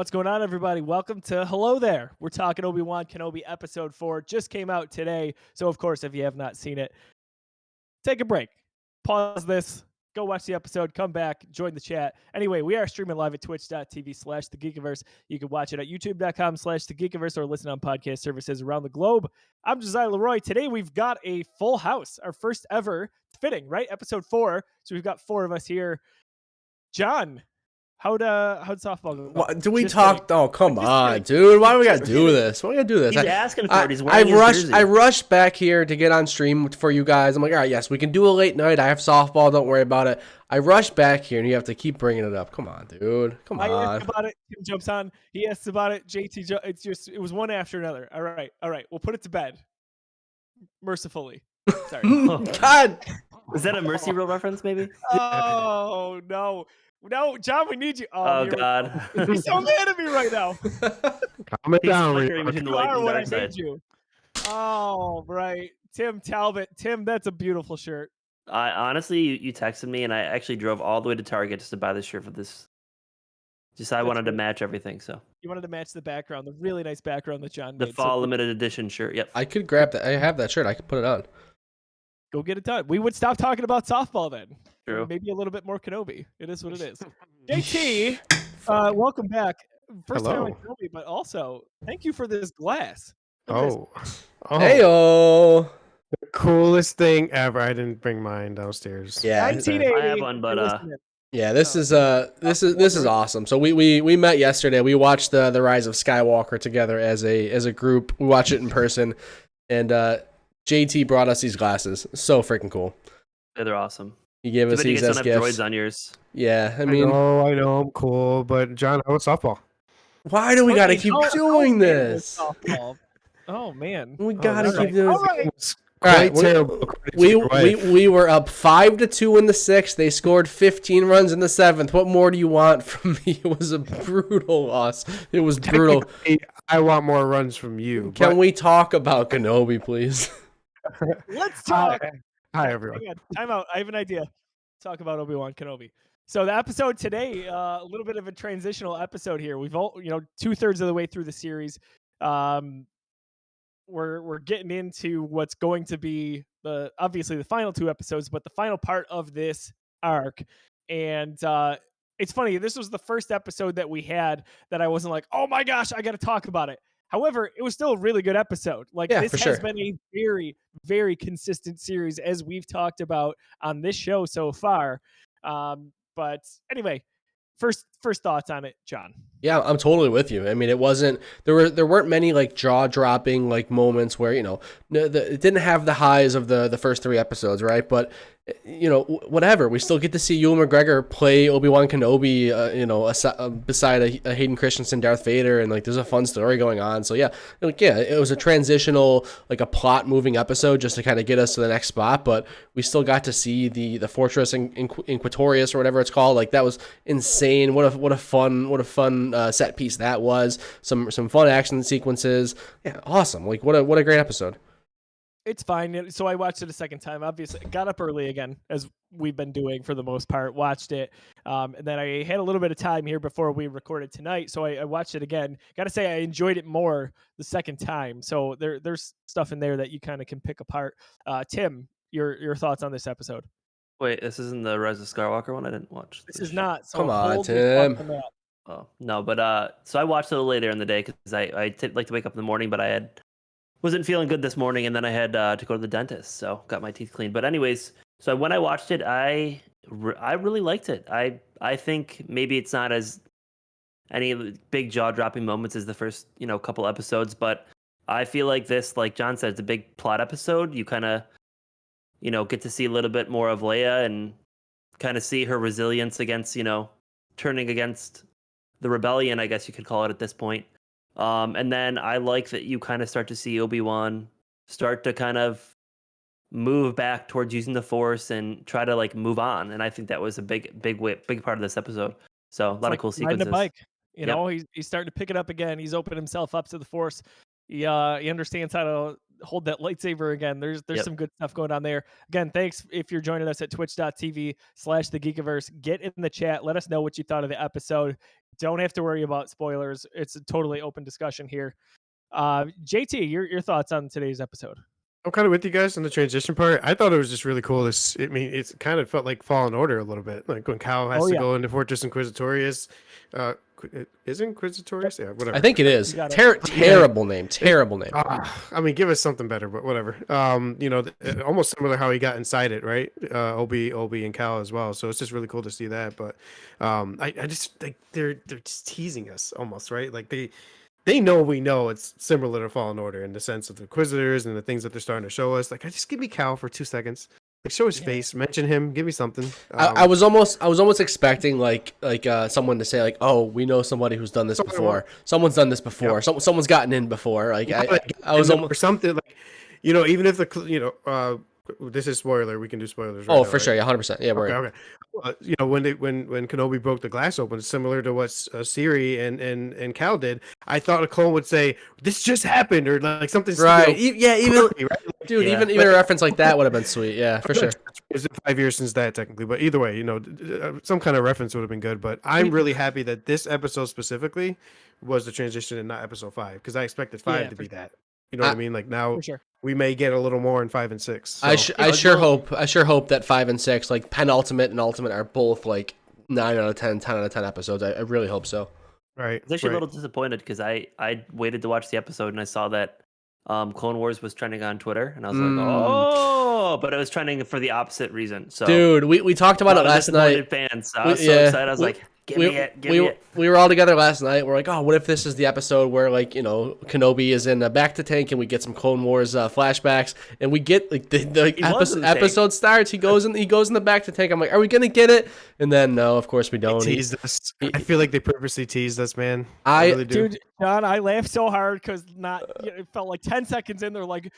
What's going on, everybody? Welcome to Hello There. We're talking Obi-Wan Kenobi episode 4. Just came out today. So, of course, if you have not seen it, take a break. Pause this. Go watch the episode. Come back. Join the chat. Anyway, we are streaming live at twitch.tv/the Geekiverse. You can watch it at youtube.com/the Geekiverse or listen on podcast services around the globe. I'm Josiah Leroy. Today, we've got a full house. Our first ever fitting, right? Episode 4. So, we've got 4 of us here. John. How'd softball go? What, do we Just talk? kidding. Oh, come on, dude. Why do we gotta do this? Why do we gotta do this? He's asking for it. He's wearing his jersey. I rushed back here to get on stream for you guys. I'm like, all right, yes, we can do a late night. I have softball. Don't worry about it. I rushed back here, and you have to keep bringing it up. Come on, dude. Come on. I asked about it. Tim jumps on. He asks about it. JT, it was one after another. All right. We'll put it to bed. Mercifully. Sorry. God. Is that a Mercy Rule reference, maybe? Oh, no. No, John, we need you. Oh, God. You're so mad at me right now. Calm it down. Between the You light are and what I dark side. made you. Oh, right. Tim Talbot. Tim, that's a beautiful shirt. Honestly, you texted me, and I actually drove all the way to Target just to buy this shirt for this. I wanted to match everything, so. You wanted to match the background, the really nice background that John The made. fall limited edition shirt, yep. I could grab that. I have that shirt. I could put it on. Go get it done. We would stop talking about softball then. True. Maybe a little bit more Kenobi. It is what it is. JT, welcome back. First time on Kenobi, but also thank you for this glass. Oh, Heyo. the coolest thing ever. I didn't bring mine downstairs. Yeah. 1980. I have one, but Yeah, this is awesome. So we met yesterday. We watched the Rise of Skywalker together as a group. We watched it in person, and JT brought us these glasses. So freaking cool. they're awesome. He gave us But you these guys as don't have gifts. droids on yours. Yeah, I I mean, know, I'm cool, but John, how was softball? why do we gotta Okay, keep how doing bad is this? softball? Oh man. We gotta that's keep right. doing All this. right. It's All right, quite terrible. according to We, your wife. we were up 5-2 in the 6th. They scored 15 runs in the 7th. What more do you want from me? It was a brutal loss. It was brutal. Technically, I want more runs from you. Can we talk about Kenobi, please? Let's talk. Hi, everyone. Hang on, time out. I have an idea. Talk about Obi-Wan Kenobi. So the episode today, a little bit of a transitional episode here. We've all, 2/3 of the way through the series. We're getting into what's going to be obviously the final 2 episodes, but the final part of this arc. And it's funny. This was the first episode that we had that I wasn't like, oh my gosh, I got to talk about it. However, it was still a really good episode. Like, Yeah, this for has sure. been a very, very consistent series as we've talked about on this show so far. But anyway, first thoughts on it, John. Yeah, I'm totally with you. I mean, it wasn't there weren't many like jaw-dropping like moments where, it didn't have the highs of the first 3 episodes, right? But whatever, we still get to see Ewan McGregor play Obi-Wan Kenobi, beside a Hayden Christensen Darth Vader, and like there's a fun story going on. So yeah, it was a transitional, like a plot moving episode just to kind of get us to the next spot, but we still got to see the fortress in Inquisitorius or whatever it's called. Like that was insane. What a fun set piece that was. Some fun action sequences. Yeah, awesome. Like what a great episode. It's fine. So I watched it a second time. Obviously, got up early again, as we've been doing for the most part. Watched it, and then I had a little bit of time here before we recorded tonight, so I watched it again. Got to say, I enjoyed it more the second time. So there's stuff in there that you kind of can pick apart. Tim, your thoughts on this episode? Wait, this isn't the Rise of Skywalker one? I didn't watch. This is not. So Come on, hold your thoughts Tim. on that. Oh, no, but so I watched it a little later in the day because I like to wake up in the morning, but I wasn't feeling good this morning, and then I had to go to the dentist, so got my teeth cleaned. But anyways, so when I watched it, I really liked it. I think maybe it's not as any big jaw-dropping moments as the first couple episodes, but I feel like this, like John said, it's a big plot episode. You kind of get to see a little bit more of Leia and kind of see her resilience against turning against the rebellion, I guess you could call it at this point. And then I like that you kind of start to see Obi-Wan start to kind of move back towards using the Force and try to like move on. And I think that was a big part of this episode. So a lot of cool riding sequences. a bike. He's starting to pick it up again. He's opened himself up to the Force. He understands how to hold that lightsaber again. There's Yep. some good stuff going on there. Again, thanks if you're joining us at twitch.tv/thegeekiverse. Get in the chat. Let us know what you thought of the episode. Don't have to worry about spoilers. It's a totally open discussion here. JT, your thoughts on today's episode? I'm kind of with you guys on the transition part. I thought it was just really cool. It kind of felt like Fallen Order a little bit, like when Cal has to go into Fortress Inquisitorius. Is Inquisitorius? Yeah, whatever. I think it is. Terrible name. I mean, give us something better, but whatever. Almost similar how he got inside it, right? Obi, and Cal as well. So it's just really cool to see that. But I just think they're just teasing us almost, right? Like they know we know it's similar to Fallen Order in the sense of the Inquisitors and the things that they're starting to show us. Like, just give me Cal for 2 seconds. Like, show his face, mention him, give me something. I was almost expecting like someone to say like, oh, we know somebody who's done this before. Someone's done this before. Yeah. Someone's gotten in before. Like I was almost or something like, even if this is spoiler, we can do spoilers. Right for sure, yeah, 100%. Yeah, we're okay. When Kenobi broke the glass open, similar to what Siri and Cal did, I thought a clone would say, "This just happened," or like something. Right. Even dude, yeah. even a reference like that would have been sweet. Yeah, for sure. It's 5 years since that technically, but either way, some kind of reference would have been good. But I'm really happy that this episode specifically was the transition and not episode 5, because I expected 5 to be that. You know what I mean? Like now, we may get a little more in 5 and 6. So. I sure hope that 5 and 6, like penultimate and ultimate, are both like 9 out of 10, 10 out of 10 episodes. I really hope so. Right. I was actually a little disappointed because I waited to watch the episode and I saw that Clone Wars was trending on Twitter, and I was like, oh, but it was trending for the opposite reason. So, dude, we talked about it last night. Fans, so I was so excited. I was like, give me it. We were all together last night. We're like, oh, what if this is the episode where, like, Kenobi is in back to tank, and we get some Clone Wars flashbacks, and we get like the episode starts. He goes in the back to tank. I'm like, are we gonna get it? And then no, of course we don't. They teased us. I feel like they purposely teased us, man. I really do. Dude, John, I laughed so hard because it felt like 10 seconds in, they're like,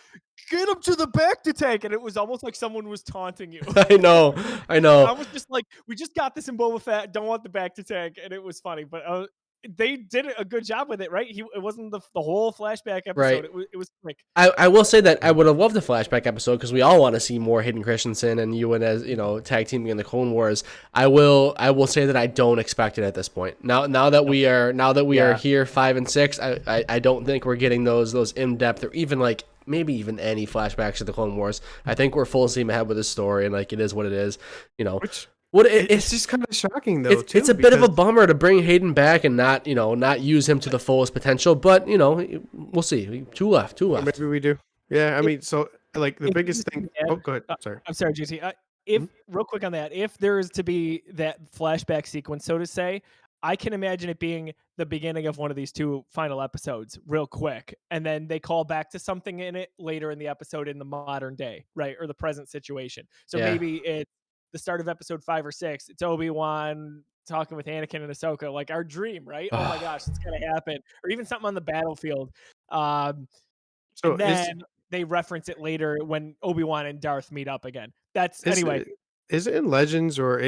get him to the back to tank, and it was almost like someone was taunting you. I know. I was just like, we just got this in Boba Fett, don't want the back to tank, and it was funny, but they did a good job with it, right? It wasn't the whole flashback episode. Right. It was quick. I will say that I would have loved a flashback episode because we all want to see more Hayden Christensen and Ewan as tag teaming in the Clone Wars. I will say that I don't expect it at this point. Now that we are here 5 and 6, I don't think we're getting those in depth or even like maybe even any flashbacks of the Clone Wars. I think we're full steam ahead with this story, and like it is what it is. It's just kind of shocking though. It's a bit of a bummer to bring Hayden back and not use him to the fullest potential. But we'll see. Two left. Maybe we do. Yeah, I mean, so like the biggest thing. Oh, go ahead. Sorry. I'm sorry, JT. If real quick on that, if there is to be that flashback sequence, so to say, I can imagine it being the beginning of one of these 2 final episodes real quick. And then they call back to something in it later in the episode in the modern day, right? Or the present situation. So maybe it's the start of episode 5 or 6. It's Obi-Wan talking with Anakin and Ahsoka, like our dream, right? Oh my gosh, it's going to happen. Or even something on the battlefield. They reference it later when Obi-Wan and Darth meet up again. Is it in Legends or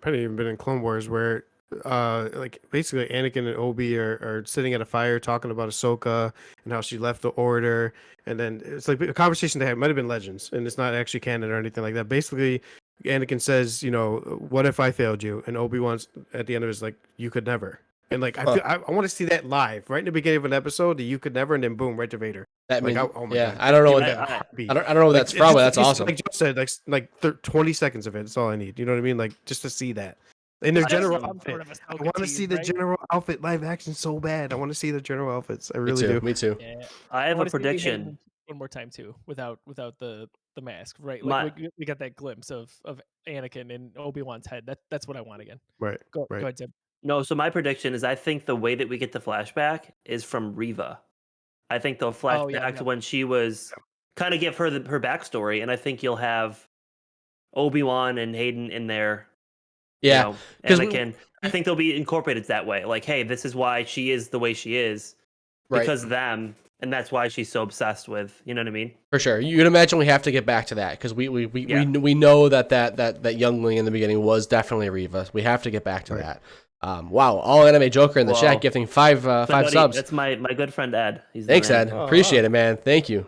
probably even been in Clone Wars where like basically Anakin and Obi are sitting at a fire talking about Ahsoka and how she left the Order, and then it's like a conversation they had. It might have been Legends, and it's not actually canon or anything like that. Basically, Anakin says, what if I failed you? And Obi-Wan's at the end of it is like, you could never. And like I want to see that live right in the beginning of an episode. You could never, and then boom, right to Vader. That means, oh my God. I don't know what I don't know what that's from, but that's awesome. Like Joe said, like 20 seconds of it. That's all I need. You know what I mean? Like just to see that. And their general outfit. I want to see the general outfit live action so bad. I want to see the general outfits. I really do. Me too. Yeah. I have a prediction. One more time too, without the mask, right? Like we got that glimpse of Anakin and Obi-Wan's head. That's what I want again. Right. Go ahead, Tim. No, so my prediction is I think the way that we get the flashback is from Reva. I think they'll flash back to when she was kind of give her her backstory, and I think you'll have Obi-Wan and Hayden in there. Yeah, Anakin. I think they'll be incorporated that way. Like, hey, this is why she is the way she is because of them, and that's why she's so obsessed with. You know what I mean? For sure. You'd imagine we have to get back to that because we know that youngling in the beginning was definitely Reva. We have to get back to that. Wow, all anime Joker in the chat gifting five subs. That's my good friend Ed. Thanks, Ed. Appreciate it, man. Thank you.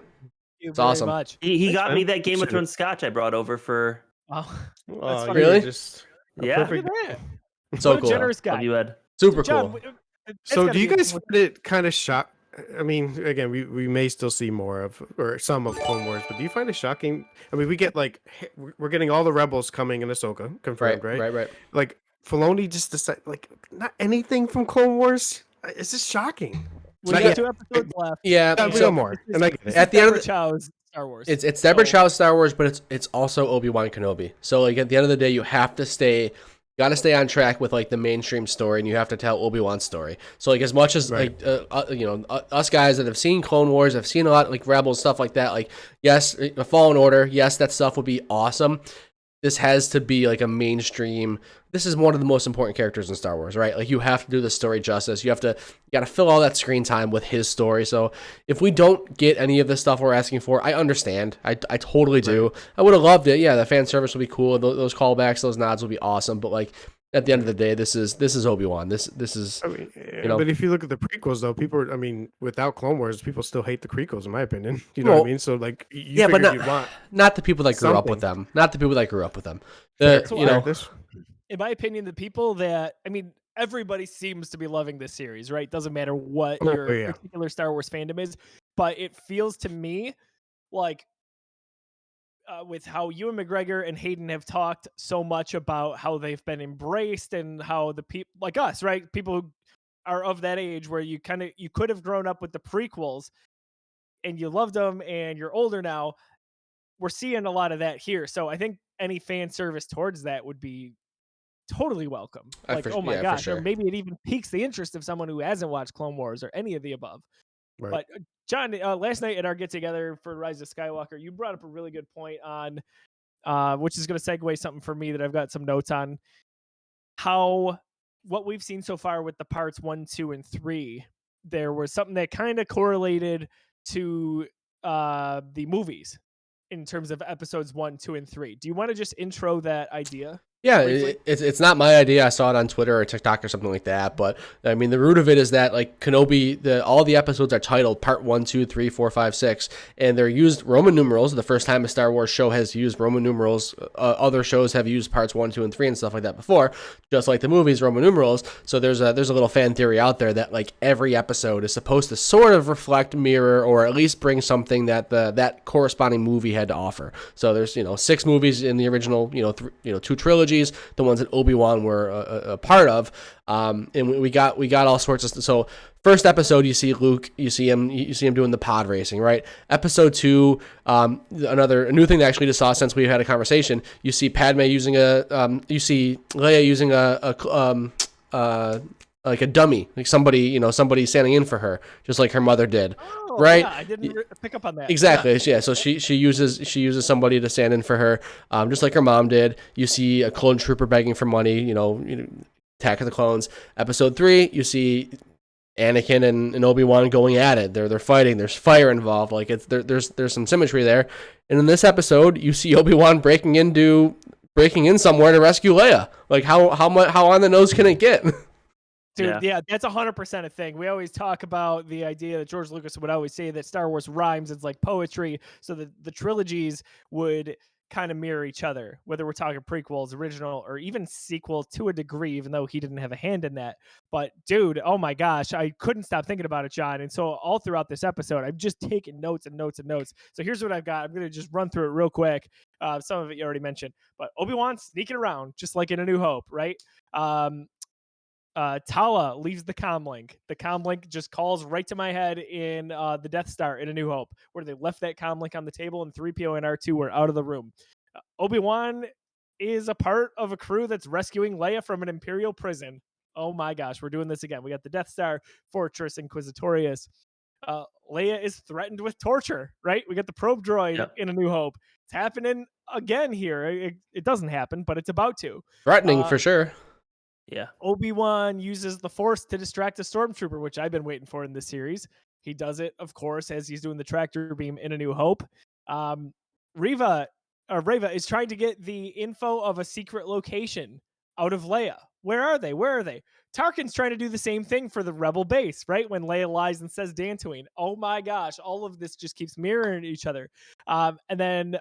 you It's very awesome. much. He Thanks, got man. me that Game of Appreciate it. Thrones scotch I brought over for. Oh, Oh, funny. Really? you're just a Yeah. look perfect. at that. So What a cool. generous Love guy. you, Ed. Super John, cool. it's So, gotta do you be a guys thing with- find it kind of shock? I mean, again, we may still see more of or some of Clone Wars, but do you find it shocking? I mean, we get like we're getting all the rebels coming in Ahsoka confirmed, right? Right. Like Filoni just decided like not anything from Clone Wars. It's just shocking. We Not got yet. 2 episodes left. Yeah. Yeah, we and got more, this and I is- get it. this At is the end of Deborah the- Chow's Star Wars. It's Deborah So- Chow's Star Wars, but it's also Obi-Wan Kenobi. So like at the end of the day, you have to stay. Got to stay on track with like the mainstream story, and you have to tell Obi-Wan's story. So like as much as Right. us guys that have seen Clone Wars, have seen a lot like Rebels stuff like that. Like yes, the Fallen Order, yes, that stuff would be awesome. This has to be like a mainstream. This is one of the most important characters in Star Wars, right? Like you have to do the story justice. You got to fill all that screen time with his story. So if we don't get any of the stuff we're asking for, I understand. I totally do. I would have loved it. Yeah, the fan service would be cool. Those callbacks, those nods would be awesome. But like at the end of the day, this is Obi-Wan. This is I mean, you know. but if you look at the prequels, though, I mean, without Clone Wars, people still hate the prequels, in my opinion. You know what Well, I mean? So, like, you yeah, but figured you'd want not the people that grew up with something. them. Not the people that grew up with them. Fair. So You know, this. in my opinion, the people that everybody seems to be loving this series, right? Doesn't matter what Oh, your yeah. particular Star Wars fandom is, but it feels to me like with how Ewan McGregor and Hayden have talked so much about how they've been embraced and how the people like us, right? People who are of that age where you could have grown up with the prequels and you loved them and you're older now. We're seeing a lot of that here. So I think any fan service towards that would be totally welcome. Like, oh my for gosh, sure. or maybe it even piques the interest of someone who hasn't watched Clone Wars or any of the above. Right. But John, last night at our get together for Rise of Skywalker, you brought up a really good point on, which is going to segue something for me that I've got some notes on. How what we've seen so far with the parts 1, 2, and 3, there was something that kind of correlated to the movies in terms of episodes 1, 2, and 3. Do you want to just intro that idea? Yeah, briefly? it's not my idea. I saw it on Twitter or TikTok or something like that. But I mean, the root of it is that like Kenobi, all the episodes are titled Part 1, 2, 3, 4, 5, 6, and they're used Roman numerals. The first time a Star Wars show has used Roman numerals. Other shows have used parts 1, 2, and 3 and stuff like that before, just like the movies Roman numerals. So there's a little fan theory out there that like every episode is supposed to sort of reflect, mirror, or at least bring something that that corresponding movie had to offer. So there's 6 movies in the original 2 trilogies. The ones that Obi-Wan were a part of, and we got all sorts of stuff. So first episode, you see Luke, you see him doing the pod racing, right? Episode 2, a new thing that I actually just saw since we had a conversation. You see Padme using you see Leia using like a dummy, like somebody standing in for her, just like her mother did, Oh, right? yeah, I didn't pick up on that. Exactly. Yeah. So she uses somebody to stand in for her, just like her mom did. You see a clone trooper begging for money. Attack of the Clones. Episode 3, you see Anakin and Obi-Wan going at it. They're fighting. There's fire involved. Like there's some symmetry there. And in this episode, you see Obi-Wan breaking in somewhere to rescue Leia. Like how on the nose can it get? Dude, yeah, that's 100% a thing. We always talk about the idea that George Lucas would always say that Star Wars rhymes. It's like poetry. So the trilogies would kind of mirror each other, whether we're talking prequels, original, or even sequel to a degree, even though he didn't have a hand in that. But dude, oh my gosh, I couldn't stop thinking about it, John. And so all throughout this episode, I've just taken notes and notes and notes. So here's what I've got. I'm going to just run through it real quick. Some of it you already mentioned, but Obi-Wan sneaking around, just like in A New Hope, right? Tala leaves the comlink. The comlink just calls right to my head in the Death Star in A New Hope, where they left that comlink on the table and 3PO and R2 were out of the room. Obi-Wan is a part of a crew that's rescuing Leia from an Imperial prison. Oh my gosh, we're doing this again. We got the Death Star, Fortress Inquisitorius. Leia is threatened with torture, right? We got the probe droid in A New Hope. It's happening again here. It doesn't happen, but it's about to. Threatening for sure. Yeah. Obi-Wan uses the Force to distract a stormtrooper, which I've been waiting for in this series. He does it, of course, as he's doing the tractor beam in A New Hope. Reva is trying to get the info of a secret location out of Leia. Where are they? Tarkin's trying to do the same thing for the rebel base, right? When Leia lies and says Dantooine. Oh my gosh, all of this just keeps mirroring each other. And then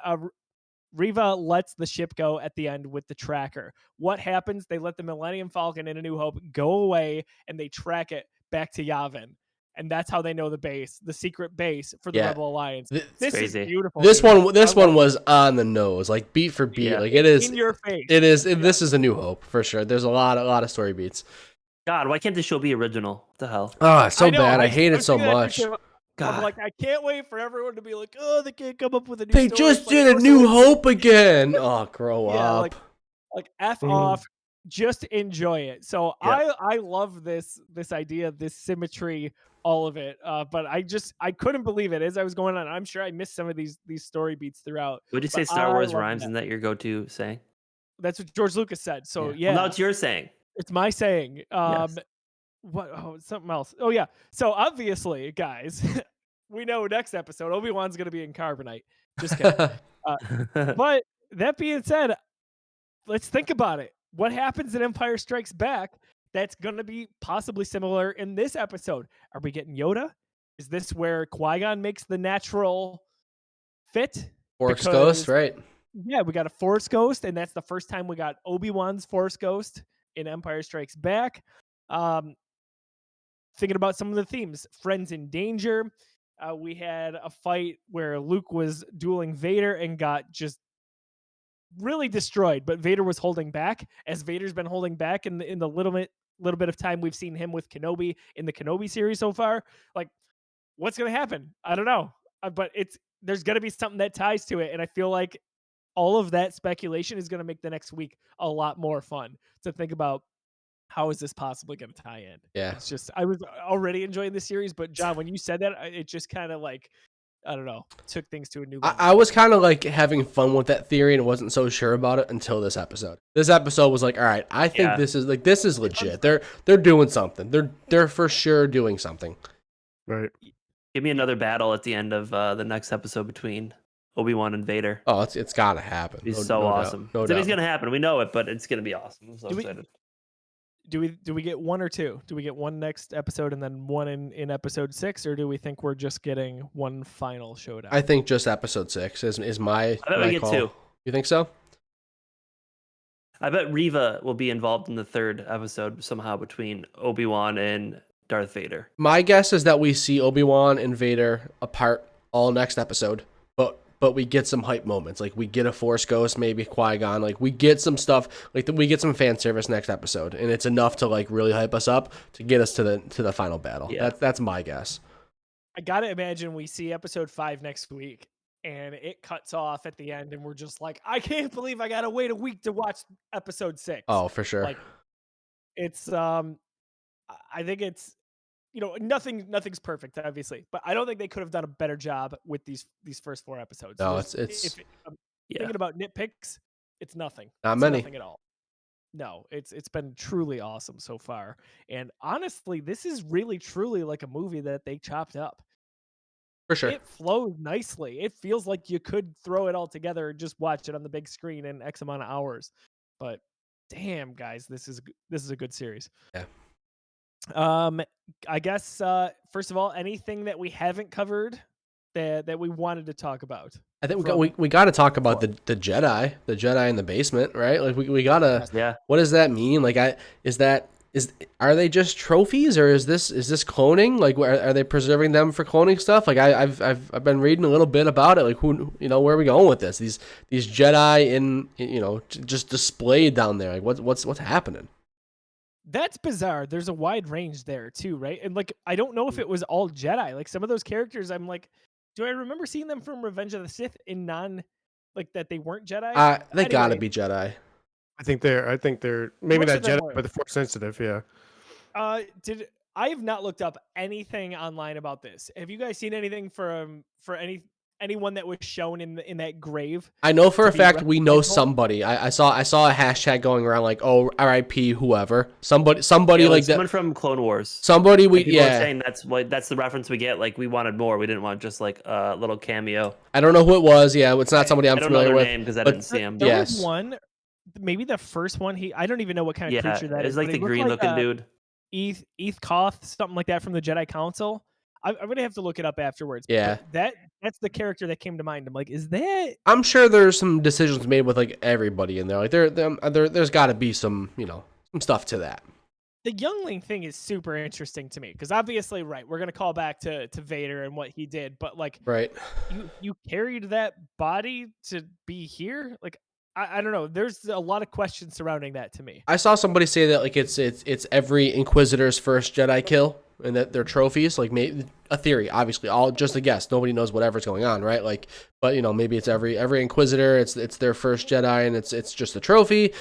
Riva lets the ship go at the end with the tracker. What happens? They let the Millennium Falcon in A New Hope go away, and they track it back to Yavin. And that's how they know the base, the secret base for the Rebel Alliance. This crazy. is beautiful. This one was on the nose, like beat for beat. Yeah. Like it is in your face. It is. This is A New Hope for sure. There's a lot of story beats. God, why can't this show be original? What the hell? Oh, it's so know, bad. I hate it so thinking that much. too. God. I'm like, I can't wait for everyone to be like, oh, they can't come up with a new They story. just It's did like, A New Hope again. Oh, grow Yeah, up. like F off, just enjoy it. So Yeah. I love this idea, this symmetry, all of it. But I couldn't believe it as I was going on. I'm sure I missed some of these story beats throughout. Would you say but Star I Wars love rhymes? that. Isn't that your go-to saying? That's what George Lucas said. So yeah, Well, now it's your saying. it's my saying. Yes. What? Oh, something else. Oh yeah. So obviously, guys, we know next episode Obi-Wan's gonna be in Carbonite. Just kidding. But that being said, let's think about it. What happens in Empire Strikes Back that's going to be possibly similar in this episode? Are we getting Yoda? Is this where Qui-Gon makes the natural fit? Force Because- Ghost, right? Yeah, we got a Force Ghost, and that's the first time we got Obi-Wan's Force Ghost in Empire Strikes Back. Thinking about some of the themes, friends in danger. We had a fight where Luke was dueling Vader and got just really destroyed, but Vader was holding back, as Vader's been holding back in the little bit of time we've seen him with Kenobi in the Kenobi series so far. Like, what's gonna happen? I don't know, but there's gonna be something that ties to it, and I feel like all of that speculation is gonna make the next week a lot more fun to think about. How is this possibly going to tie in? Yeah. It's just, I was already enjoying the series, but John, when you said that, it just kind of like, I don't know, took things to a new level. I was kind of like having fun with that theory and wasn't so sure about it until this episode. This episode was like, all right, I think this is legit. They're doing something. They're for sure doing something. Right. Give me another battle at the end of the next episode between Obi-Wan and Vader. Oh, it's gotta happen. It's so awesome. No It's doubt. gonna happen. We know it, but it's gonna be awesome. I'm so excited. Do we get one or two? Do we get one next episode and then one in episode 6, or do we think we're just getting one final showdown? I think just episode 6 is my. I bet we get call. 2. You think so? I bet Riva will be involved in the 3rd episode somehow between Obi-Wan and Darth Vader. My guess is that we see Obi-Wan and Vader apart all next episode, but we get some hype moments. Like we get a Force Ghost, maybe Qui-Gon. Like we get some stuff. Like we get some fan service next episode, and it's enough to like really hype us up to get us to the final battle. Yeah. That's my guess. I gotta imagine we see episode 5 next week, and it cuts off at the end, and we're just like, I can't believe I gotta wait a week to watch episode 6. Oh, for sure. Like, it's I think it's, nothing's perfect, obviously, but I don't think they could have done a better job with these first 4 episodes. No, There's- it's if I'm thinking about nitpicks, it's nothing. Not It's many. nothing at all. No, it's been truly awesome so far. And honestly, this is really truly like a movie that they chopped up. for sure. It flows nicely. It feels like you could throw it all together and just watch it on the big screen in X amount of hours. But damn, guys, this is a good series. Yeah. I guess first of all, anything that we haven't covered that we wanted to talk about. I think from we got to talk about the Jedi in the basement, right? Like we gotta. Yeah. What does that mean? Like are they just trophies, or is this cloning? Like are they preserving them for cloning stuff? Like I've been reading a little bit about it. Like where are we going with this? These Jedi just displayed down there. Like what's happening? That's bizarre. There's a wide range there too, right? And like I don't know if it was all Jedi. Like some of those characters, I'm like, do I remember seeing them from Revenge of the Sith in that they weren't Jedi? They gotta Anyway. be Jedi. I think they're maybe Most not of them Jedi, were. but the Force sensitive. Yeah. I have not looked up anything online about this. Have you guys seen anything for anyone that was shown in that grave? I know for To a be fact we know representable? somebody. I saw a hashtag going around like, oh, R.I.P. whoever. Somebody Yeah, like that. someone from Clone Wars. Somebody we Like, people are yeah. saying that's the reference we get. Like we wanted more. We didn't want just like a little cameo. I don't know who it was. Yeah, it's not somebody I'm I don't know familiar their with. name because I but- didn't see him. There was Yes. one, maybe the first one. I don't even know what kind of Yeah, creature that it's is. like but the he looked green looking a- dude. Eth Koth, something like that from the Jedi Council. I'm gonna have to look it up afterwards. Yeah. But that's the character that came to mind. I'm like, is that? I'm sure there's some decisions made with like everybody in there. Like there's got to be some, some stuff to that. The youngling thing is super interesting to me because obviously, right, we're gonna call back to Vader and what he did, but like, Right. you carried that body to be here. Like, I don't know. There's a lot of questions surrounding that to me. I saw somebody say that like it's every Inquisitor's first Jedi kill, and that they're trophies. Like maybe a theory, obviously, all just a guess. Nobody knows whatever's going on, right? Like, but maybe it's every Inquisitor. It's their first Jedi, and it's just a trophy,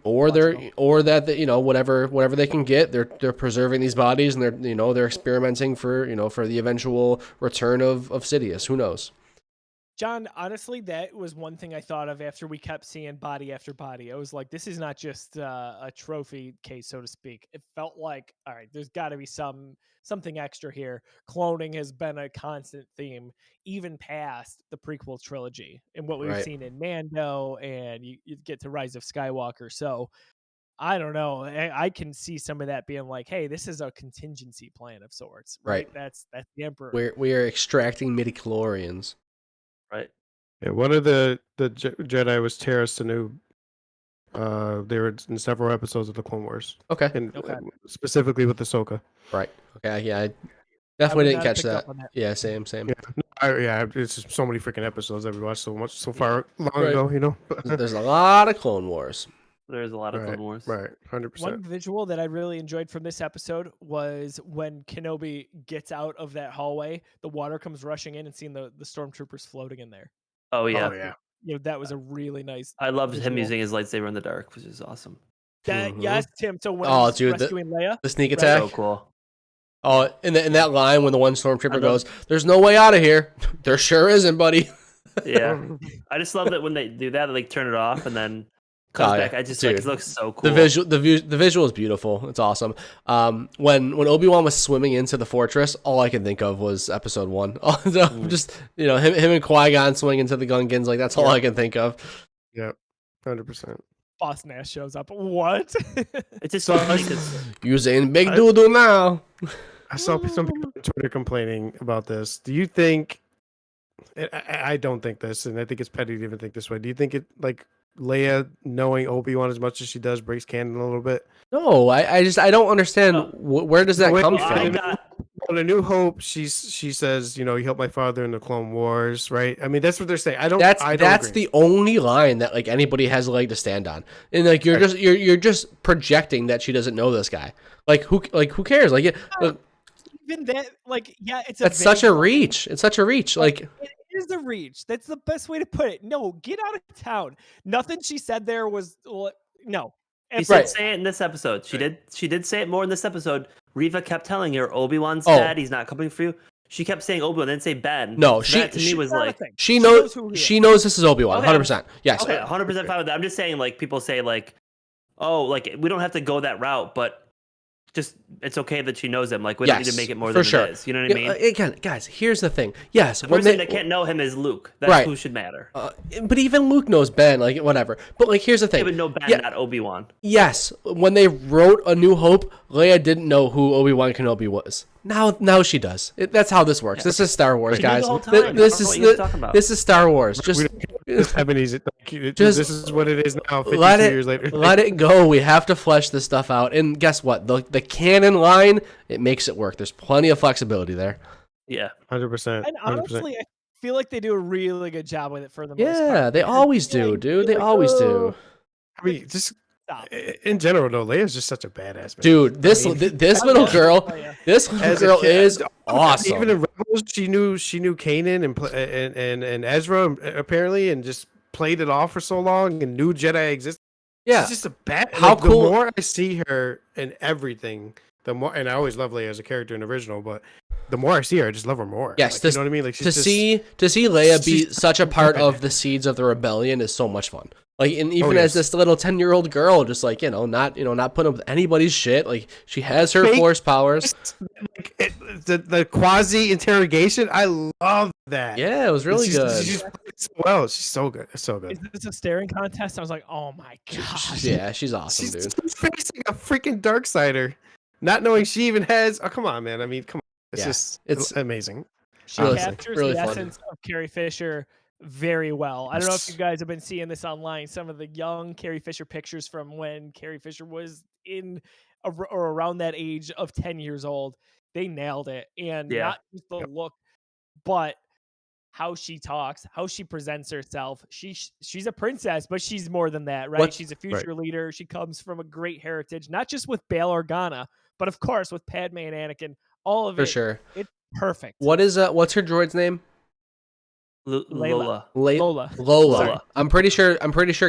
or whatever they can get. They're preserving these bodies, and they're experimenting for the eventual return of Sidious. Who knows? John, honestly, that was one thing I thought of after we kept seeing body after body. I was like, this is not just a trophy case, so to speak. It felt like, all right, there's got to be something extra here. Cloning has been a constant theme, even past the prequel trilogy, and what we've Right. seen in Mando, and you get to Rise of Skywalker. So I don't know. I can see some of that being like, hey, this is a contingency plan of sorts, right? That's the Emperor. We are extracting midichlorians. Right. Yeah, one of the Jedi was Tara Sanu. They were in several episodes of the Clone Wars, Okay. and Okay. specifically with Ahsoka. Right. Okay. Yeah. I definitely would didn't not have catch picked up that. on that. Yeah. Same. Yeah, it's just so many freaking episodes that we watched so far long Right. ago. There's a lot of Clone Wars. There's a lot of Clone Wars. Right, 100%. One visual that I really enjoyed from this episode was when Kenobi gets out of that hallway, the water comes rushing in and seeing the stormtroopers floating in there. Oh yeah. Oh yeah. That was a really nice. I loved him visual. using his lightsaber in the dark, which is awesome. That. Mhm. Yes, Tim. So when Oh, he's dude, rescuing Leia, The sneak Right. attack. So cool. Oh, in that line when the one stormtrooper I love- goes, "There's no way out of here." There sure isn't, buddy. Yeah. I just love that when they do that, they like turn it off and then comes Oh, yeah. back. I just like Dude. it looks so cool. The visual is beautiful. It's awesome. When Obi-Wan was swimming into the fortress, all I could think of was Episode 1. Just him and Qui-Gon swimming into the Gungans. Like that's all I can think of. Yep, 100%. Boss Nash shows up. What? It's just So funny 'cause- You saying big doo-doo now? I saw some people on Twitter complaining about this. Do you think? I don't think this, and I think it's petty to even think this way. Do you think it like Leia knowing Obi-Wan as much as she does breaks canon a little bit? No, I don't understand. No. Where does that Wait, come Well, I from? got On A New Hope, she says, you helped my father in the Clone Wars, right? I mean, that's what they're saying. I don't That's agree. the only line that like anybody has a leg to stand on, and like you're just projecting that she doesn't know this guy. Like who cares? Like Even that, like, yeah, it's that's vague such a line. reach. It's such a reach. Like It is a reach. That's the best way to put it. No, get out of town. Nothing she said there was no. She If- said Right. say it in this episode. She did say it more in this episode. Riva kept telling her Obi-Wan's Oh. dead. He's not coming for you. She kept saying Obi-Wan, then say Ben. No, So that to me was Not a like thing. she knows who he she is. knows this is Obi-Wan. Okay, 100%. Yes. okay, 100% fine with that. I'm just saying like people say like, oh, like we don't have to go that route, but just it's okay that she knows him. Like we don't need Yes, to make it more for than sure. it is. You know what I mean? Again, guys, here's the thing. Yes, The when person they, that can't know him is Luke. That's Right. who should matter. but even Luke knows Ben. Like whatever. But like here's the They thing. would know Ben, Yeah. not Obi-Wan. Yes, when they wrote A New Hope, Leia didn't know who Obi-Wan Kenobi was. Now she does. That's how this works. This is Star Wars, She knew guys. the whole time. I This don't know is what you're talking about. this is Star Wars. We Just don't have any. Like, Just this is what it is now. 52 let years later. it let it go. We have to flesh this stuff out. And guess what? The canon line, it makes it work. There's plenty of flexibility there. Yeah. 100%. And 100%. honestly, I feel like they do a really good job with it for the most Yeah, part. they always do, dude. They always do. I mean, just Stop. in general, though, Leia's just such a badass. Man. Dude, this I mean, this I little love girl, Leia. this little as a girl kid, is awesome. Even in Rebels, she knew Kanan and Ezra apparently, and just played it off for so long and knew Jedi existed. Yeah. She's just a bad. How cool- The more I see her in everything, the more. And I always love Leia as a character in the original, but the more I see her, I just love her more. Yes, Like, you know what I mean. Like she's to just, see Leia be she's- such a part of the seeds of the rebellion is so much fun. Like, and even yes. as this little 10-year-old girl, just like not putting up with anybody's shit. Like she has her Fake- force powers. like, the quasi interrogation. I love that. Yeah, it was really She's- good. She just played it so well. She's so good. It's so good. Is this a staring contest? I was like, oh my god. Yeah, she's awesome, She's dude. facing a freaking Darksider. not knowing she even has. Oh, come on, man. I mean, come on. It's Yeah, just it's amazing. She Really- captures really the fun. essence of Carrie Fisher very well. I don't know if you guys have been seeing this online. Some of the young Carrie Fisher pictures from when Carrie Fisher was in or around that age of 10 years old. They nailed it. And Yeah. not just the look, but how she talks, how she presents herself. She's a princess, but she's more than that, right? What's- She's a future leader. She comes from a great heritage, not just with Bail Organa, but of course with Padme and Anakin. All of for it. sure. It's perfect. What's her droid's name? Lola. Lola. Lola. I'm pretty sure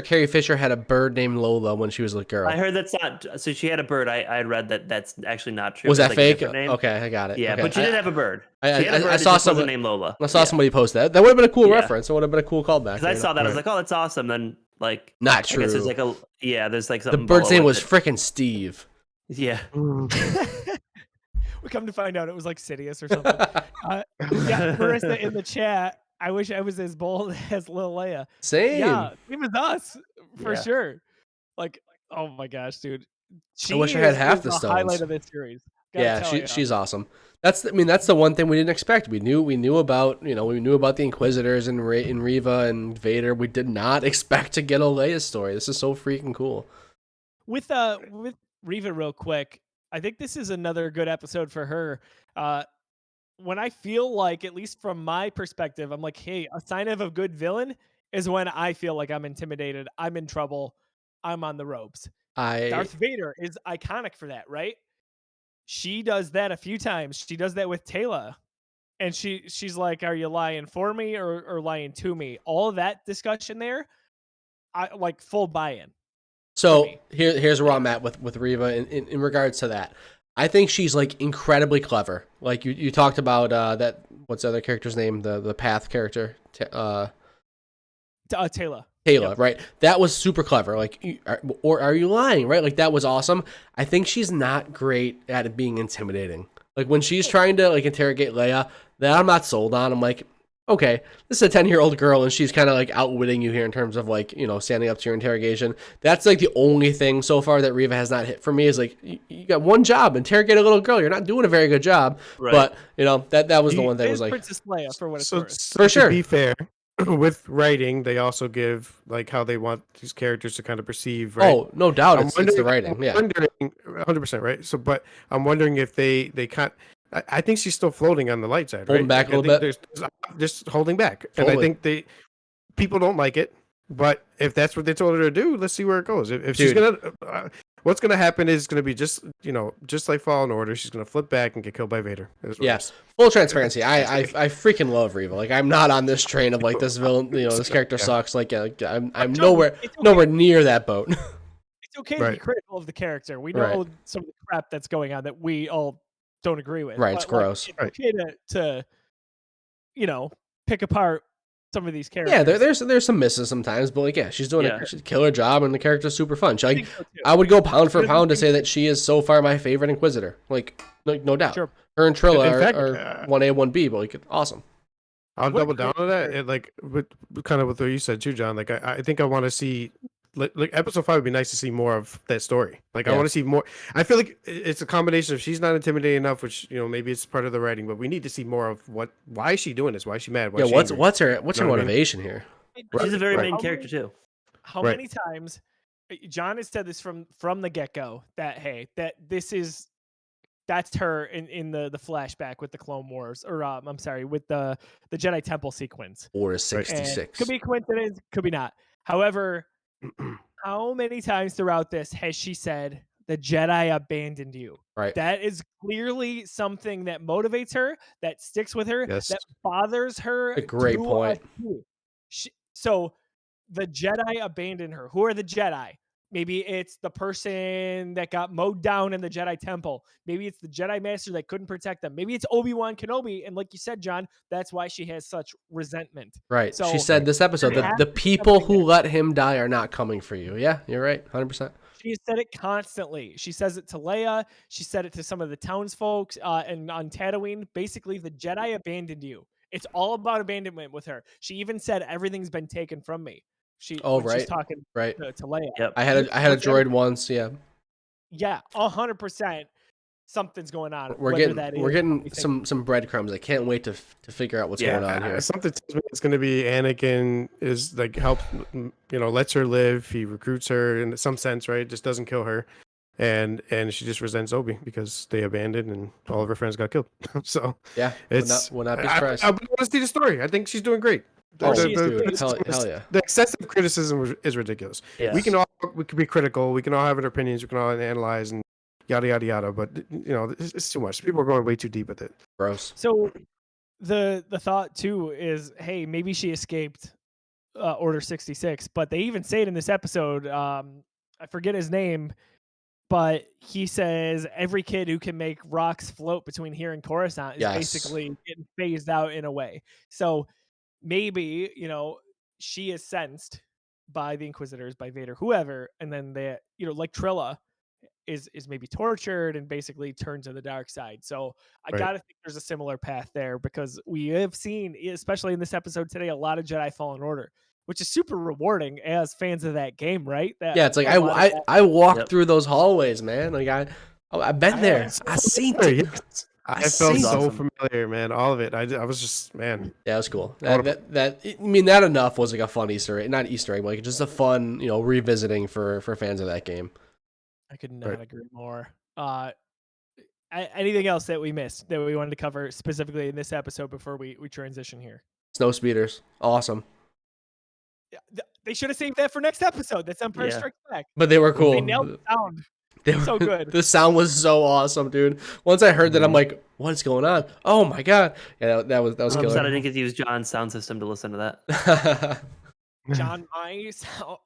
Carrie Fisher had a bird named Lola when she was a girl. I heard that's not. So she had a bird. I read that's actually not true. Was It's that like a fake? different name. Okay, I got it. Yeah, okay. but she did have a bird. I She had a bird, I it saw just wasn't someone named Lola. I saw somebody post that. That would have been a cool Yeah. reference. It would have been a cool callback. Because I saw that, I was Right. like, "Oh, that's awesome." Then, like, Not I guess true. there's like there's like The something. bird's below name with was it. frickin' Steve. Yeah. We come to find out it was like Sidious or something. Yeah, Marissa in the chat. I wish I was as bold as Lil Leia. Same. Yeah, it was us for Yeah. sure. Like, oh my gosh, dude. I wish I had half is the highlight stones. of this series. Gotta Yeah, tell ya. she's awesome. That's the one thing we didn't expect. We knew about the Inquisitors and Reva and Vader. We did not expect to get a Leia story. This is so freaking cool. With Reva real quick. I think this is another good episode for her. When I feel like, at least from my perspective, I'm like, hey, a sign of a good villain is when I feel like I'm intimidated, I'm in trouble, I'm on the ropes. Darth Vader is iconic for that, right? She does that a few times. She does that with Tayla. And she's like, are you lying for me or lying to me? All of that discussion there, I like full buy-in. So me. here's where I'm at with Reva in regards to that. I think she's like incredibly clever. Like you talked about that. What's the other character's name? The Path character. Tayla. Taylor, Yep. right? That was super clever. Like, or are you lying? Right? Like that was awesome. I think she's not great at it being intimidating. Like when she's trying to like interrogate Leia, that I'm not sold on. I'm like, okay, this is a 10-year-old girl and she's kind of like outwitting you here in terms of like, standing up to your interrogation. That's like the only thing so far that Reva has not hit for me is like, you got one job, interrogate a little girl. You're not doing a very good job. Right. But, that was the one It thing is was like, Princess Leia for what it's worth. For sure. To be fair, with writing, they also give like how they want these characters to kind of perceive. Right? oh, no doubt. I'm It's the writing. I'm Yeah. wondering, 100% right. So, but I'm wondering if they can't. I think she's still floating on the light side, Holding right? back a I little think there's just holding back, and I Totally. think people don't like it. But if that's what they told her to do, let's see where it goes. If she's Dude. gonna, what's gonna happen is gonna be just like Fallen Order. She's gonna flip back and get killed by Vader. Is what it Yes. is. Full transparency. I freaking love Reva. Like I'm not on this train of like this villain. This character sucks. Like I'm John, nowhere it's okay. nowhere near that boat. It's okay to be Right. critical of the character. We know Right. some of the crap that's going on that we all don't agree with. Right, it's but, like, gross. it's Right. okay to pick apart some of these characters. Yeah, there's some misses sometimes, but like she's doing Yeah. a killer job, and the character's super fun. She, I like think so, too. I would go pound for Good pound to looking- say that she is so far my favorite Inquisitor. Like no doubt. Sure. Her and Trilla In fact, are 1A 1B, but like awesome. I'll What double down great on that. character. And like with kind of with what you said too, John. Like I think I want to see like episode 5 would be nice to see more of that story. Like I Yeah. want to see more. I feel like it's a combination of she's not intimidating enough, which maybe it's part of the writing, but we need to see more of why is she doing this? Why is she mad? Why Yeah, is she what's angry? what's her Know what I mean? motivation here? She's a very Right. main How character many- too. How Right. many times John has said this from the get-go that hey, that that's her in the flashback with the Clone Wars, or I'm sorry, with the Jedi Temple sequence. Or And 66. could be coincidence, could be not. However, how many times throughout this has she said the Jedi abandoned you? Right. That is clearly something that motivates her, that sticks with her, Yes. that bothers her. A great to point. T. So the Jedi abandoned her. Who are the Jedi? Maybe it's the person that got mowed down in the Jedi Temple. Maybe it's the Jedi Master that couldn't protect them. Maybe it's Obi-Wan Kenobi. And like you said, John, that's why she has such resentment. Right. So she said this episode there that has the to be people something who there. let him die are not coming for you. Yeah, you're right. 100%. She said it constantly. She says it to Leia. She said it to some of the townsfolk and on Tatooine. Basically, the Jedi abandoned you. It's all about abandonment with her. She even said everything's been taken from me. When she's right. talking Right. to Leia. Yep. I had a droid once. Yeah. Yeah, 100%. something's going on. We're whether getting that we're is getting something- some breadcrumbs. I can't wait to figure out what's going on here. Something tells me it's going to be Anakin is like helps, lets her live. He recruits her in some sense, right? Just doesn't kill her, and she just resents Obi because they abandoned and all of her friends got killed. So Yeah, it's would not be I surprised. want to see the story. I think she's doing great. Oh, she is dude, criticism hell yeah. The excessive criticism is ridiculous. Yes. We can be critical. We can all have our opinions. We can all analyze and yada yada yada. But it's too much. People are going way too deep with it. Gross. So the thought too is, hey, maybe she escaped Order 66, but they even say it in this episode. I forget his name, but he says every kid who can make rocks float between here and Coruscant is basically getting phased out in a way. So maybe she is sensed by the Inquisitors, by Vader, whoever, and then they, like Trilla is maybe tortured and basically turned to the dark side. So I Right. gotta think there's a similar path there, because we have seen, especially in this episode today, a lot of Jedi Fallen Order, which is super rewarding as fans of that game, right? Yeah, it's like I walked through those hallways, man. Like I've been there. I seen it. I felt so awesome. familiar, man. All of it. I was just, man. Yeah, it was cool. That enough was like a fun Easter egg, not Easter egg, but like just a fun, revisiting for fans of that game. I could not agree more. Anything else that we missed that we wanted to cover specifically in this episode before we transition here? Snow speeders, awesome. Yeah, they should have saved that for next episode. That's Empire Strikes Back. But they were cool. They nailed the sound. They were so good. The sound was so awesome, dude. Once I heard that, I'm like, "What's going on?" Oh my god! Yeah, that was I'm killer. upset I didn't get to use John's sound system to listen to that. John, my sound.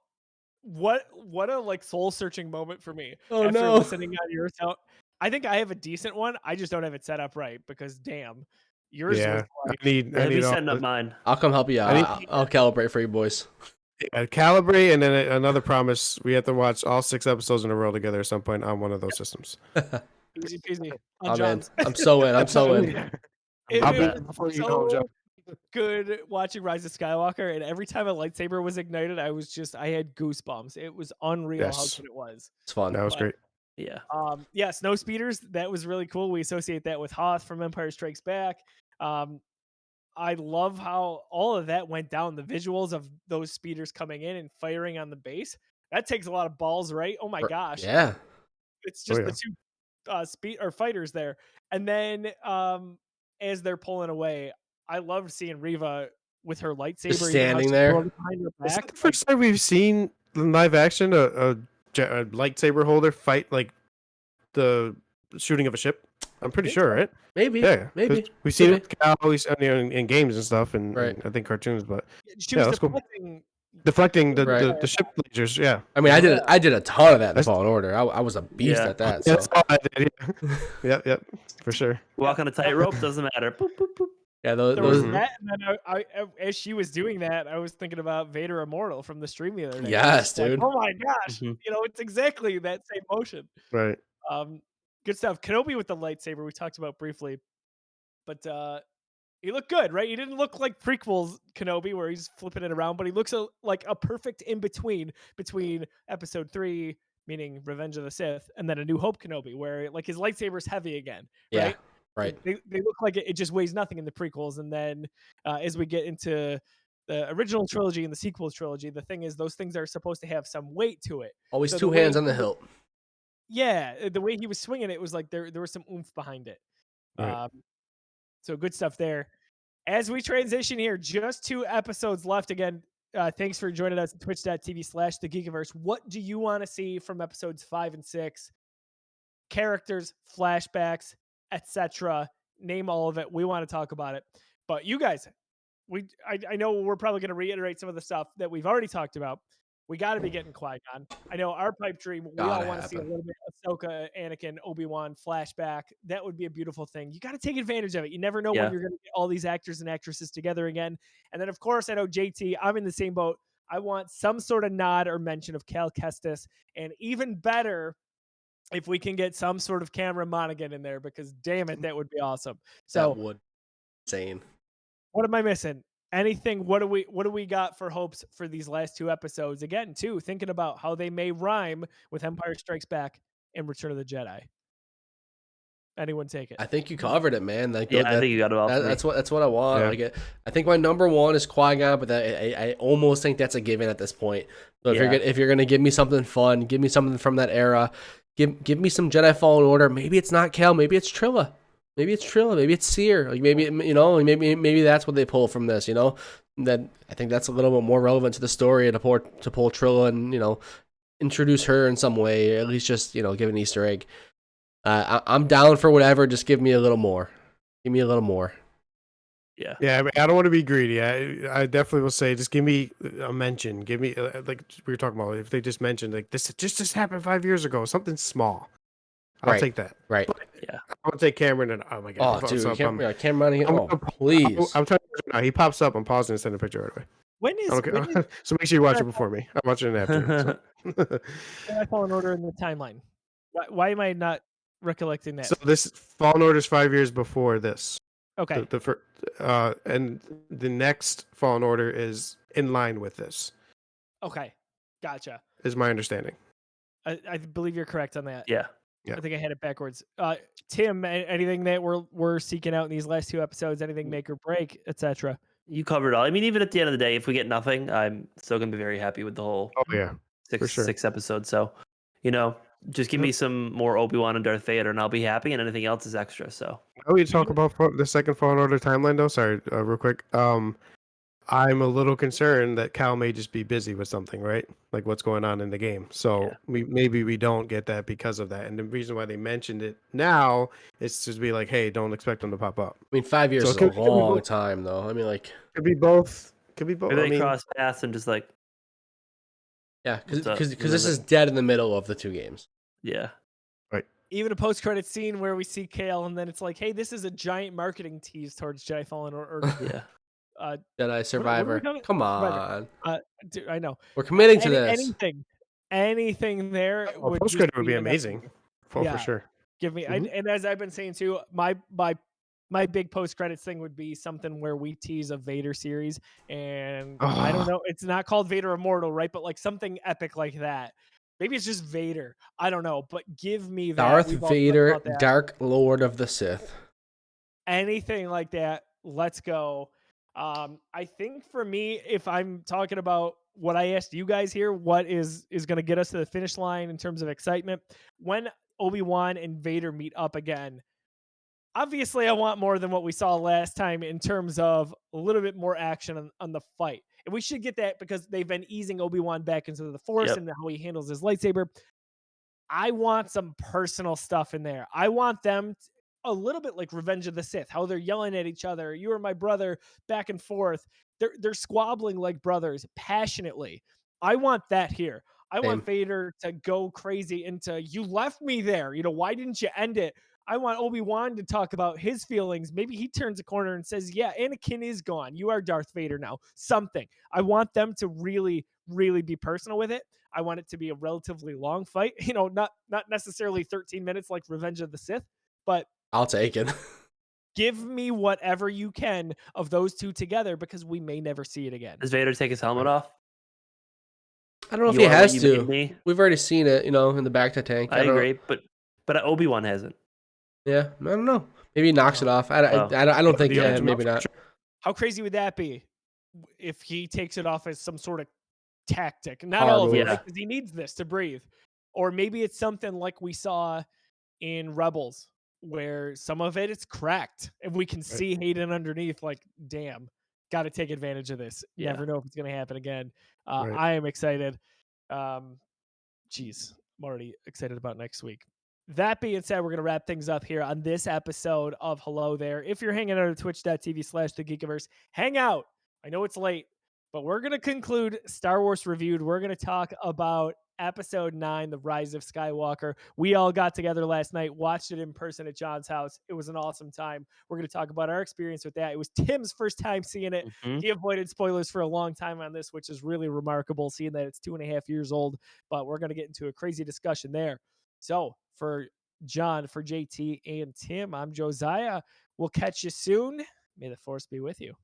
What a like soul searching moment for me. Oh after no! Listening on your sound. I think I have a decent one. I just don't have it set up right, because damn, yours was like, I need setting up mine. I'll come help you out. I'll calibrate for you boys. Calibrate, and then another promise: we have to watch all 6 episodes in a row together at some point on one of those systems. easy peasy on Oh, man. John's. I'm so in. I'm so in. I'll It be was before you go, John. good watching Rise of Skywalker, and every time a lightsaber was ignited, I had goosebumps. It was unreal how good it was. It's fun. That was great. Yeah. Snow speeders, that was really cool. We associate that with Hoth from Empire Strikes Back. I love how all of that went down. The visuals of those speeders coming in and firing on the base, that takes a lot of balls, right? Oh my gosh. Yeah. It's just the two fighters there. And then as they're pulling away, I loved seeing Reva with her lightsaber Just standing there. behind her Is back. that the first time we've seen in live action a lightsaber holder fight like the shooting of a ship? I'm pretty sure, right? Maybe. Yeah, Maybe. we've seen it always in games and stuff, and, Right. and I think cartoons, but She was that's cool. deflecting the ship lasers. Yeah, I mean, I did a ton of that in the Fallen Order. I was a beast Yeah. at that. So. that's all I did. Yeah, yep, for sure. Walk on a tightrope, doesn't matter. Boop, boop, boop. Yeah, There was those. that, and then I, as she was doing that, I was thinking about Vader Immortal from the stream the other day. Yes, Like, dude. oh my gosh, Mhm. it's exactly that same motion. Right. Good stuff. Kenobi with the lightsaber we talked about briefly, but he looked good, right? He didn't look like prequels Kenobi where he's flipping it around, but he looks like a perfect in between Episode 3, meaning Revenge of the Sith, and then A New Hope Kenobi, where like his lightsaber's heavy again. Yeah. Right? Right. They look like it just weighs nothing in the prequels, and then as we get into the original trilogy and the sequels trilogy, the thing is those things are supposed to have some weight to it. Always So two the way hands on the hilt. Yeah, the way he was swinging it was like there was some oomph behind it. Right. So good stuff there. As we transition here, just 2 episodes left. Again, thanks for joining us at twitch.tv/the Geekiverse. What do you want to see from episodes 5 and 6? Characters, flashbacks, etc. Name all of it. We want to talk about it. But you guys, I know we're probably going to reiterate some of the stuff that we've already talked about. We got to be getting Qui-Gon. I know our pipe dream, we all Gotta want to see a happen. little bit of Ahsoka, Anakin, Obi-Wan flashback. That would be a beautiful thing. You got to take advantage of it. You never know Yeah. when you're going to get all these actors and actresses together again. And then, of course, I know JT, I'm in the same boat. I want some sort of nod or mention of Cal Kestis. And even better, if we can get some sort of Cameron Monaghan in there, because damn it, that would be awesome. So That would insane. what am I missing? Anything? What do we got for hopes for these last 2 episodes? Again, too, thinking about how they may rhyme with Empire Strikes Back and Return of the Jedi. Anyone take it? I think you covered it, man. Like Yeah, I think you got it all. that's what I want. Yeah. Like I think my number one is Qui-Gon, but I almost think that's a given at this point. So if you're gonna give me something fun, give me something from that era, give me some Jedi Fallen Order. Maybe it's not Cal, maybe it's Trilla. Maybe it's Seer. Like maybe that's what they pull from this, That I think that's a little bit more relevant to the story to pull Trilla and, introduce her in some way, or at least just, give an Easter egg. I'm down for whatever. Just give me a little more. Give me a little more. Yeah. Yeah, I mean, I don't want to be greedy. I definitely will say, just give me a mention. Give me, like we were talking about, if they just mentioned, like, this just happened 5 years ago, something small. I'll Right. take that. Right. Yeah. I would take Cameron and, oh my God. Oh, he pops dude, up, Cameron here. Oh, please. I'm trying to, no, he pops up. I'm pausing and sending a picture right away. When is So make sure you watch it before me. I'm watching it after. So. Jedi Fallen Order in the timeline? Why am I not recollecting that? So this Fallen Order is 5 years before this. Okay. And the next Fallen Order is in line with this. Okay. Gotcha. Is my understanding. I believe you're correct on that. Yeah. I think I had it backwards. Tim, anything that we're seeking out in these last 2 episodes? Anything make or break, etc. You covered all. I mean, even at the end of the day, if we get nothing, I'm still gonna be very happy with the whole Oh yeah, for sure. 6 episodes. So, just give me some more Obi-Wan and Darth Vader, and I'll be happy. And anything else is extra. So. Now we talk about the second Fallen Order timeline, though. Sorry, real quick. I'm a little concerned that Cal may just be busy with something, right? Like what's going on in the game. So maybe we don't get that because of that. And the reason why they mentioned it now is to be like, hey, don't expect them to pop up. I mean, 5 years is a long time, though. I mean, like could be both. Could be both. Maybe they cross paths and just like. Yeah, because this is dead in the middle of the 2 games. Yeah. Even a post-credit scene where we see Kale, and then it's like, hey, this is a giant marketing tease towards Jedi Fallen Order. Yeah. Jedi Survivor. Come on. Dude, I know. We're committing to this. Anything there. Post credit would be amazing. For sure. Give me, and as I've been saying too, my big post credits thing would be something where we tease a Vader series, and I don't know, it's not called Vader Immortal, right? But like something epic like that. Maybe it's just Vader. I don't know, but give me that. Darth Vader, Dark Lord of the Sith. Anything like that. Let's go. I think for me, if I'm talking about what I asked you guys here, what is going to get us to the finish line in terms of excitement, when Obi-Wan and Vader meet up again, obviously I want more than what we saw last time in terms of a little bit more action on the fight. And we should get that because they've been easing Obi-Wan back into the Force and how he handles his lightsaber. I want some personal stuff in there. I want them a little bit like Revenge of the Sith, how they're yelling at each other. You are my brother, back and forth. They're squabbling like brothers passionately. I want that here. I want Vader to go crazy into, you left me there. Why didn't you end it? I want Obi-Wan to talk about his feelings. Maybe he turns a corner and says, yeah, Anakin is gone. You are Darth Vader now. Something. I want them to really, really be personal with it. I want it to be a relatively long fight. Not necessarily 13 minutes like Revenge of the Sith, but I'll take it. Give me whatever you can of those 2 together because we may never see it again. Does Vader take his helmet off? I don't know if he has to. We've already seen it, in the back to tank. I agree, but Obi-Wan hasn't. Yeah, I don't know. Maybe he knocks it off. I don't think. Yeah, maybe not. How crazy would that be if he takes it off as some sort of tactic? Not all of it, because he needs this to breathe. Or maybe it's something like we saw in Rebels, where some of it's cracked, and we can see Hayden underneath. Like, damn, got to take advantage of this. You never know if it's going to happen again. I am excited. I'm already excited about next week. That being said, we're going to wrap things up here on this episode of Hello There. If you're hanging out at twitch.tv/the Geekiverse, hang out. I know it's late, but we're going to conclude Star Wars Reviewed. We're going to talk about Episode 9, The Rise of Skywalker. We all got together last night, watched it in person at John's house. It was an awesome time. We're going to talk about our experience with that. It was Tim's first time seeing it. He avoided spoilers for a long time on this, which is really remarkable, seeing that it's 2.5 years old. But we're going to get into a crazy discussion there. So for John, for JT, and Tim, I'm Josiah. We'll catch you soon. May the Force be with you.